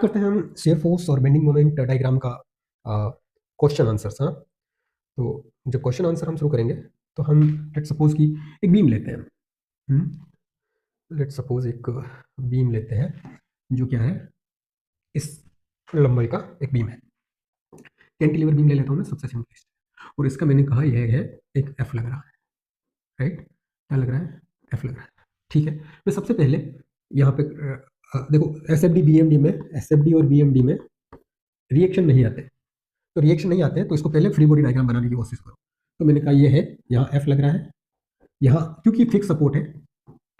करते हैं हम शेयर फोर्स और बेंडिंग मोमेंट डायग्राम का क्वेश्चन आंसर्स। हाँ, तो जब क्वेश्चन आंसर हम शुरू करेंगे तो हम लेट सपोज कि एक बीम लेते हैं। लेट सपोज एक बीम लेते हैं जो क्या है, इस लंबाई का एक बीम है। कैंटिलीवर बीम ले लेता हूँ मैं, सबसे सिंपलेस्ट। और इसका मैंने कहा यह है एक एफ लग रहा है, राइट। क्या लग रहा है? एफ लग रहा है। ठीक है, मैं सबसे पहले यहाँ पे देखो, एसएफडी बीएमडी में, एसएफडी और बीएमडी में रिएक्शन नहीं आते। तो रिएक्शन नहीं आते हैं तो इसको पहले फ्री बॉडी डायग्राम बनाने की कोशिश करो। तो मैंने कहा ये है, यहाँ एफ लग रहा है, यहाँ क्योंकि फिक्स सपोर्ट है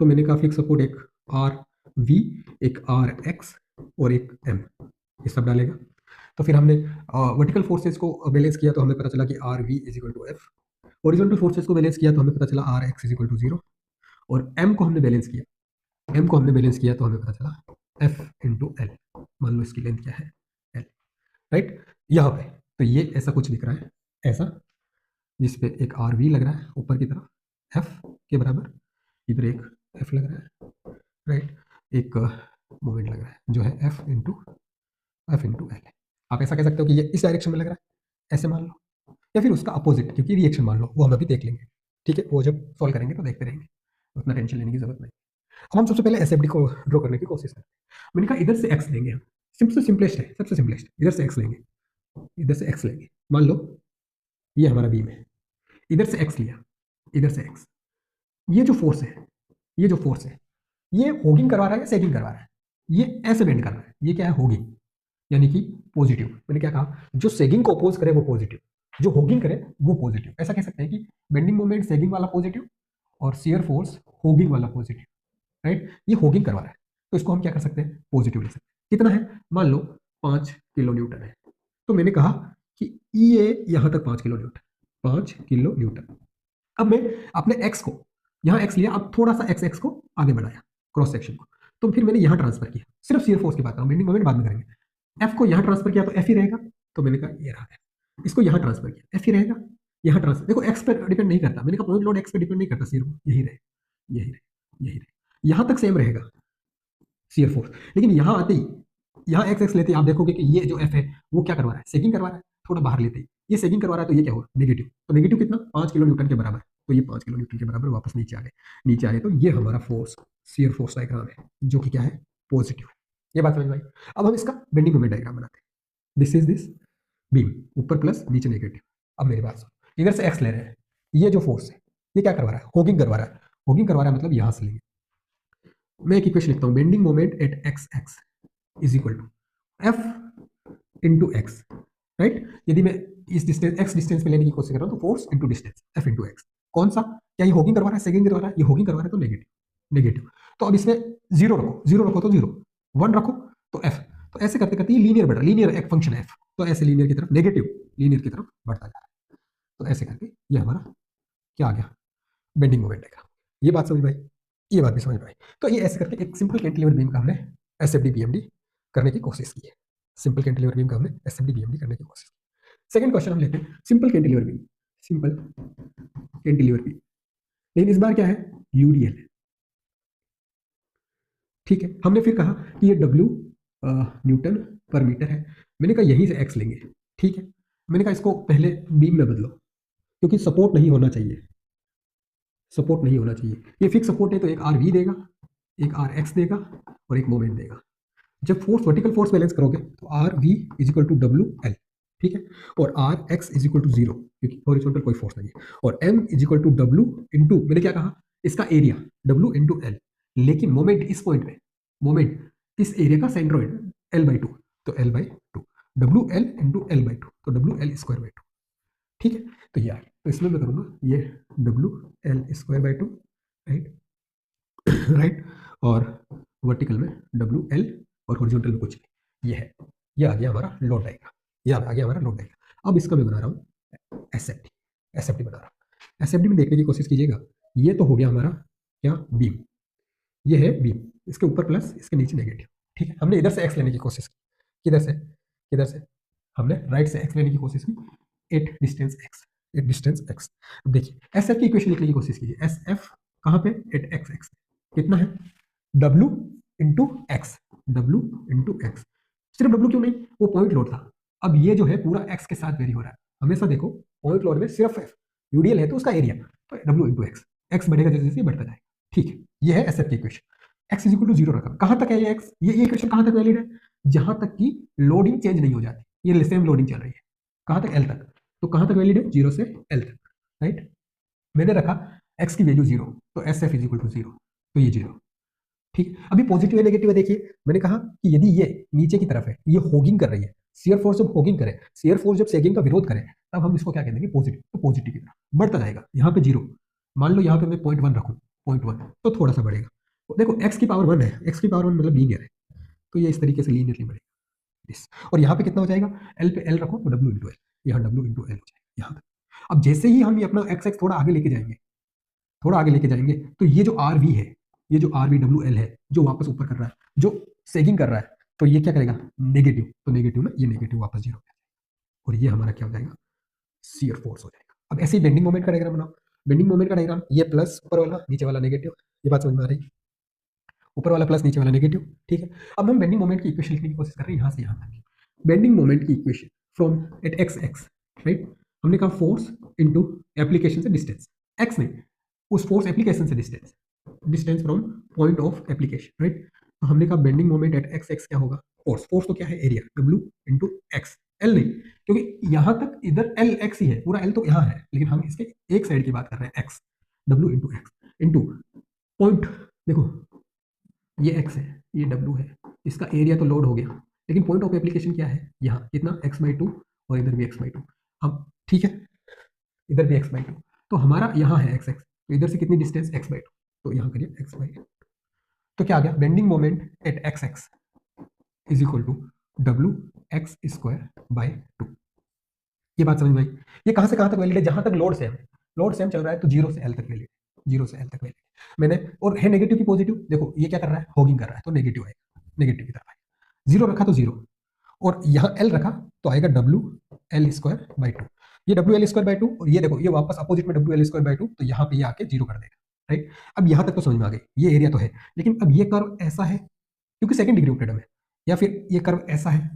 तो मैंने कहा फिक्स सपोर्ट एक आर वी, एक आर एक्स और एक एम, ये सब डालेगा। तो फिर हमने वर्टिकल फोर्सेस को बैलेंस किया तो हमें पता चला कि R V is equal to F. Horizontal forces को बैलेंस किया तो हमें पता चला R X is equal to zero. और एम को हमने बैलेंस किया, एम को हमने बैलेंस किया तो हमें पता चला एफ इंटू एल। मान लो इसकी लेंथ क्या है, एल, राइट। यहाँ पे तो ये ऐसा कुछ दिख रहा है, ऐसा, जिसपे एक आर वी लग रहा है ऊपर की तरफ एफ के बराबर, इधर एक एफ लग रहा है, राइट। एक मोमेंट लग रहा है जो है एफ इंटू एल। आप ऐसा कह सकते हो कि ये इस डायरेक्शन में लग रहा है, ऐसे मान लो, या फिर उसका अपोजिट, क्योंकि रिएक्शन मान लो, वो हम अभी देख लेंगे। ठीक है, वो जब सॉल्व करेंगे तो देखते रहेंगे, उतना टेंशन लेने की जरूरत नहीं। अब हम सबसे पहले एसएफडी को ड्रॉ करने की कोशिश करते हैं। मैंने कहा इधर से एक्स लेंगे हम, सिंपल सिंपलेस्ट है, सबसे सिंपलेस्ट, इधर से एक्स लेंगे, इधर से एक्स लेंगे। मान लो ये हमारा बीम है, इधर से एक्स लिया, इधर से एक्स। ये जो फोर्स है, ये जो फोर्स है, ये होगिंग करवा रहा है या सेगिंग करवा रहा है? ये ऐसे बेंड कर रहा है, ये क्या है? होगिंग, यानी कि पॉजिटिव। मैंने क्या कहा? जो सेगिंग को अपोज करे वो पॉजिटिव, जो होगिंग करे वो पॉजिटिव। ऐसा कह सकते हैं कि बेंडिंग मोमेंट सेगिंग वाला पॉजिटिव और शियर फोर्स होगिंग वाला पॉजिटिव, राइट। ये होगिंग करवा रहा है तो इसको हम क्या कर सकते हैं? पॉजिटिव ले सकते हैं। कितना है? मान लो 5 किलो न्यूटन है। तो मैंने कहा कि ये यहां तक 5 किलो न्यूटन, 5 किलो न्यूटन। अब मैं अपने एक्स को, यहाँ एक्स लिया, अब थोड़ा सा एक्स एक्स को आगे बढ़ाया, क्रॉस सेक्शन को, तो फिर मैंने यहाँ ट्रांसफर किया। सिर्फ शियर फोर्स की बात कर रहा हूँ, बेंडिंग मोमेंट बाद में करेंगे। एफ को यहाँ ट्रांसफर किया तो एफ ही रहेगा, तो मैंने कहा ये रहा है। इसको यहाँ ट्रांसफर किया, एफ ही रहेगा। यहाँ ट्रांसफर, देखो एक्स पर डिपेंड नहीं करता, मैंने कहा पॉइंट लोड एक्स पर डिपेंड नहीं करता, शियर यही रहे, यही रहे, यही रहे, यहाँ तक सेम रहेगा शियर फोर्स। लेकिन यहाँ आते ही, यहाँ एक्स एक्स लेते ही आप देखोगे कि ये जो एफ है वो क्या करवा रहा है? सेगिंग करवा रहा है। थोड़ा बाहर लेते ही ये सेगिंग करवा रहा है तो ये क्या होगा? नेगेटिव। तो नेगेटिव कितना? 5 किलो न्यूटन के बराबर। तो ये 5 किलो न्यूटन के बराबर वापस नीचे आ गए। नीचे आए तो ये हमारा फोर्स, शियर फोर्स डायग्राम है, जो कि क्या है? पॉजिटिव। ये बात समझ में आई? अब हम इसका बेंडिंग मोमेंट डायग्राम बनाते हैं। दिस बीम, ऊपर प्लस नीचे नेगेटिव। अब मेरी बात सुनो, इधर से एक्स ले रहे हैं, ये जो फोर्स है ये क्या करवा रहा है? होगिंग करवा रहा है। होगिंग करवा रहा है मतलब यहां से लेंगे। मैं एक इक्वेशन लिखता हूं, bending moment at X X is equal to F into X, right. यदि मैं इस डिस्टेंस एक्स डिस्टेंस पे लेने की कोशिश कर रहा हूं तो force into distance, F into x. कौन सा? क्या ये होगिंग करवा रहा है, सेगिंग करवा रहा है? ये होगिंग करवा रहा है तो नेगेटिव, नेगेटिव। तो अब इसमें जीरो रखो, जीरो रखो तो जीरो, वन रखो तो एफ। तो ऐसे करते करते ये लीनियर बढ़ रहा है, लीनियर एक फंक्शन है एफ, तो ऐसे लीनियर की तरफ, नेगेटिव लीनियर की तरफ बढ़ता जा रहा है। तो ऐसे करके ये हमारा क्या आ गया? बेंडिंग मोमेंट आएगा। ये बात समझ में आई? ये बात भी समझ में आई? तो ये ऐसे करके एक सिंपल कैंटिलीवर बीम का हमने एसएफडी बीएमडी करने की कोशिश की है। सिंपल कैंटिलीवर बीम का हमने एसएफडी बीएमडी करने की कोशिश की। सेकंड क्वेश्चन हम लेते हैं simple cantilever beam, simple cantilever beam, लेकिन इस बार क्या है? यूडीएल है। ठीक है, हमने फिर कहा कि ये डब्ल्यू न्यूटन पर मीटर है। मैंने कहा यहीं से एक्स लेंगे। ठीक है, मैंने कहा इसको पहले बीम में बदलो, क्योंकि सपोर्ट नहीं होना चाहिए, सपोर्ट नहीं होना चाहिए। ये फिक्स सपोर्ट है तो एक आर वी देगा, एक आर एक्स देगा और एक मोमेंट देगा। जब फोर्स, वर्टिकल फोर्स बैलेंस करोगे तो R V is equal to W L, ठीक है, और R X is equal to zero, क्योंकि हॉरिजॉन्टल कोई फोर्स नहीं है, और M is equal to W into, मैंने क्या कहा? इसका एरिया डब्ल्यू इंटू एल। लेकिन मोमेंट इस पॉइंट पे, मोमेंट इस एरिया का सेंट्रोइड एल बाई टू, तो L by two, W L into L by two, तो W L square by to. ठीक है, तो यार तो इसमें मैं करूंगा ये W L square by to, right, right, और वर्टिकल में डब्ल्यू एल और हॉरिजॉन्टल में कुछ नहीं। ये है, ये आ गया हमारा लोड डायग्राम, ये आ गया हमारा लोड डायग्राम। अब इसका मैं बना रहा हूँ एसएफडी, एसएफडी बना रहा हूँ। एसएफडी में देखने की कोशिश कीजिएगा, ये तो हो गया हमारा क्या? बीम, ये है बीम, इसके ऊपर प्लस, इसके नीचे नेगेटिव। ठीक है, हमने इधर से एक्स लेने की कोशिश की, किधर से? किधर से? हमने राइट से एक्स लेने की कोशिश की, at distance x, at distance x. अब देखिए एस एफ की इक्वेशन लिखने की कोशिश कीजिए। एस एफ कहाँ पे? At X X. कितना है? W into X, W into X. सिर्फ डब्ल्यू क्यों नहीं, वो पॉइंट लोड था। अब ये जो है पूरा एक्स के साथ वेरी हो रहा है। हमेशा देखो पॉइंट लोड में सिर्फ एफ, यूडीएल है तो उसका एरिया, तो डब्ल्यू इंटू एक्स, एक्स बढ़ेगा जैसे जैसे बढ़ता जाएगा। ठीक है, ये है एस एफ की equation. X is equal to zero रखा, कहां तक है ये एक्स, ये इक्वेशन कहां तक वैलिड है, जहां तक कि लोडिंग चेंज नहीं हो जाती, ये सेम लोडिंग चल रही है, कहां तक, एल तक। तो कहां तक वैलिड है, जीरो से एल तक, राइट। मैंने रखा एक्स की वैल्यू जीरो, तो S F is equal to zero, तो ये जीरो। ठीक, अभी पॉजिटिव है नेगेटिव है, देखिए मैंने कहा कि यदि ये नीचे की तरफ है, ये होगिंग कर रही है, शेयर फोर्स जब होगिंग करे, शेयर फोर्स जब सेगिंग का विरोध करे, तब हम इसको क्या कह देंगे, पॉजिटिव। तो पॉजिटिव की तरफ बढ़ता जाएगा, यहाँ पे जीरो, मान लो यहाँ पे मैं पॉइंट वन रखूँ, पॉइंट वन, तो थोड़ा सा बढ़ेगा। तो देखो एक्स की पावर वन है, एक्स की पावर वन मतलब लीनियर है, तो ये इस तरीके से लीनियरली बढ़ेगा। Yes. और यहाँ पे कितना हो जाएगा, एल पे एल रखो तो डब्ल्यू इंटू एल, यहाँ डब्ल्यू इंटू एल हो जाएगा यहाँ तक। अब जैसे ही हम ये अपना एक्स एक्स थोड़ा आगे लेके जाएंगे, थोड़ा आगे लेके जाएंगे, तो ये जो आर वी है, ये जो आर वी डब्ल्यू एल है, जो वापस ऊपर कर रहा है, जो सेगिंग कर रहा है, तो ये क्या करेगा, नेगेटिव, तो नेगेटिव में ये नेगेटिव वापस जीरो, और ये हमारा क्या हो जाएगा, शियर फोर्स हो जाएगा। अब ऐसे ही बेंडिंग मोमेंट का डायग्राम बनाओ, बेंडिंग मोमेंट का डायग्राम, ये प्लस ऊपर वाला, नीचे वाला नेगेटिव, ये बात समझ में आ रही है, ऊपर वाला प्लस नीचे वाला नेगेटिव। ठीक है, अब हम बेंडिंग मोमेंट की इक्वेशन लिखने की कोशिश कर रहे हैं यहाँ से यहाँ तक। बेंडिंग मोमेंट की equation from at X X, right, हमने कहा फोर्स इनटू एप्लीकेशन से डिस्टेंस, एक्स नहीं, उस फोर्स एप्लीकेशन से distance, distance from point of application, right. तो हमने कहा bending moment at X X क्या होगा, फोर्स, फोर्स तो क्या है, area, W into X, L नहीं, क्योंकि यहां तक इधर एल एक्स ही है, पूरा एल तो यहाँ है, लेकिन हम इसके एक साइड की बात कर रहे हैं, x, W into x into point, देखो ये एक्स है, ये डब्ल्यू है, इसका एरिया तो लोड हो गया, लेकिन पॉइंट ऑफ एप्लीकेशन क्या है, यहाँ कितना, एक्स बाई टू, और इधर भी एक्स बाई टू। अब ठीक है, इधर भी एक्स बाई टू, तो हमारा यहाँ है एक्स एक्स, तो इधर से कितनी डिस्टेंस, एक्स बाई टू, तो यहाँ करिए एक्स बाई टू, तो क्या आ गया, bending moment at X X is equal to W X square by two. ये बात समझ में आई। ये कहाँ से कहाँ तक वैलिड है, जहां तक लोड सेम है, लोड सेम चल रहा है तो जीरो से एल तक वैलिड, जीरो से एल तक वैलिड मैंने, और है नेगेटिव की पॉजिटिव, देखो ये क्या कर रहा है, होगिंग कर रहा है, तो नेगेटिव आएगा, नेगेटिव की तरफ आएगा, जीरो रखा तो जीरो, और यहाँ एल रखा तो आएगा W L square by two, ये W L square by two, और ये देखो ये वापस अपोजिट में W L square by two, तो यहाँ पे ये आके जीरो कर देगा, राइट। अब यहाँ तक तो समझ में आ गई, ये एरिया तो है, लेकिन अब ये कर्व ऐसा है, क्योंकि सेकंड डिग्री ऑफ फ्रीडम है, या फिर ये कर्व ऐसा है,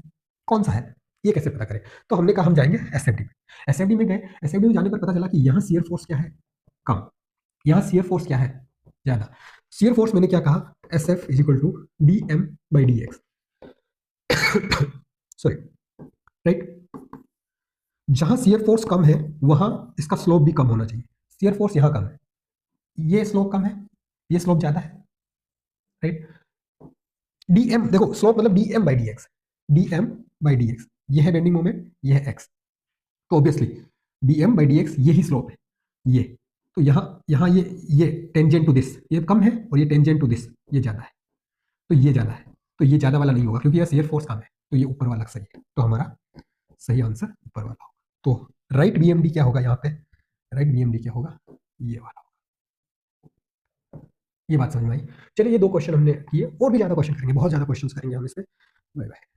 कौन सा है, ये कैसे पता करें, तो हमने कहा हम जाएंगे एसएफडी में, एसएफडी में गए, एसएफडी में जाने पर पता चला कि यहाँ शियर फोर्स क्या है, कम, यहाँ शियर फोर्स क्या है, ज्यादा। शियर फोर्स मैंने क्या कहा, S F is equal to D M by D X, sorry, right. जहां शियर फोर्स कम है वहां इसका स्लोप भी कम होना चाहिए, शियर फोर्स यहां कम है, ये स्लोप कम है, ये स्लोप ज्यादा है, राइट। डी एम देखो, स्लोप मतलब D M by D X, D M by D X, ये है बेंडिंग मोमेंट, ये है एक्स, तो obviously D M by D X यही स्लोप है, ये, तो यहाँ यहाँ ये टेंजेंट टू दिस ये कम है, और ये टेंजेंट टू दिस ये ज्यादा है, तो ये ज्यादा है, तो ये ज्यादा वाला नहीं होगा, क्योंकि यह शियर फोर्स कम है, तो ये ऊपर वाला सही है, तो हमारा सही आंसर ऊपर वाला होगा। तो राइट बीएमडी क्या होगा यहाँ पे, राइट बीएमडी क्या होगा, ये वाला होगा। ये बात समझ में आई। चलिए ये दो क्वेश्चन हमने किए, और भी ज्यादा क्वेश्चन करेंगे, बहुत ज्यादा क्वेश्चन करेंगे हम इसमें। Bye bye.